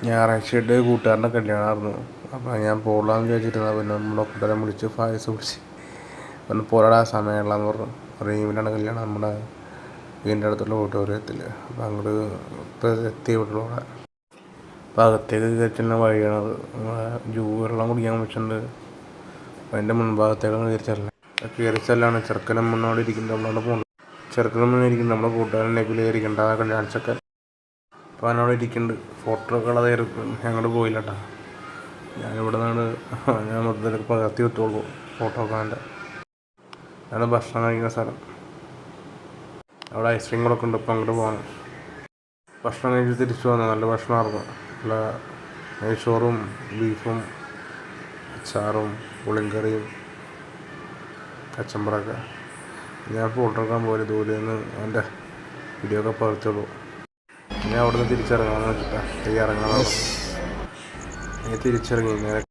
ഞായറാഴ്ചയായിട്ട് കൂട്ടുകാരൻ്റെ കല്യാണമായിരുന്നു. അപ്പോൾ ഞാൻ പോകലാന്ന് വിചാരിച്ചിരുന്നത്. പിന്നെ നമ്മുടെ കൂട്ടുകാരൻ വിളിച്ച് പായസം കുടിച്ച് ഒന്ന് പോരാടാ സമയമുള്ളതെന്ന് പറഞ്ഞു. റീമിലാണ് കല്യാണം, നമ്മുടെ വീടിൻ്റെ അടുത്തുള്ള ഓഡിറ്റോറിയത്തിൽ. അപ്പോൾ അങ്ങോട്ട് ഇപ്പോൾ എത്തി വിട്ടുള്ളൂ. അപ്പോൾ അകത്തേക്ക് കയറ്റുന്ന വഴിയാണത്. വെള്ളം കുടിക്കാൻ വെച്ചിട്ടുണ്ട്. അപ്പോൾ അതിൻ്റെ മുൻഭാഗത്തേക്കാണ് കയറി ചെല്ലാണ്. ചെറുക്കനും മുന്നോട്ട് ഇരിക്കുന്നത്, നമ്മളവിടെ പോകുന്നത്. ചെറുക്കനും മുന്നേ ഇരിക്കുന്നത് നമ്മുടെ കൂട്ടുകാരൻ നെപ്പിൽ കയറിക്കണ്ട കല്യാണിച്ചൊക്കെ. അപ്പോൾ അവനവിടെ ഇരിക്കുന്നുണ്ട്. ഫോട്ടോ ഒക്കെ ഉള്ളതായിരുന്നു. ഞങ്ങോട്ട് പോയില്ല കേട്ടോ. ഞാനിവിടെ നിന്നാണ് ഞാൻ മൊത്തത്തിൽ പകർത്തി വിട്ടുള്ളൂ ഫോട്ടോ ഒക്കെ. അതാണ് ഭക്ഷണം കഴിക്കുന്ന സ്ഥലം. അവിടെ ഐസ്ക്രീമുകളൊക്കെ ഉണ്ട്. ഇപ്പോൾ അങ്ങോട്ട് പോകണം. ഭക്ഷണം കഴിച്ച് തിരിച്ചു വന്നത് നല്ല ഭക്ഷണമായിരുന്നു. നല്ല നെയ്ച്ചോറും ബീഫും അച്ചാറും പുളിങ്കറിയും കച്ചമ്പറൊക്കെ. ഞാൻ ഫോട്ടോ എടുക്കാൻ പോയി ദൂരെ നിന്ന് അവൻ്റെ വീഡിയോ ഒക്കെ പകർത്തുള്ളൂ. ഞാൻ അവിടെ നിന്ന് തിരിച്ചിറങ്ങാമെന്ന് വെച്ചിട്ടാണ്. ഇറങ്ങാൻ തിരിച്ചിറങ്ങി നേരെ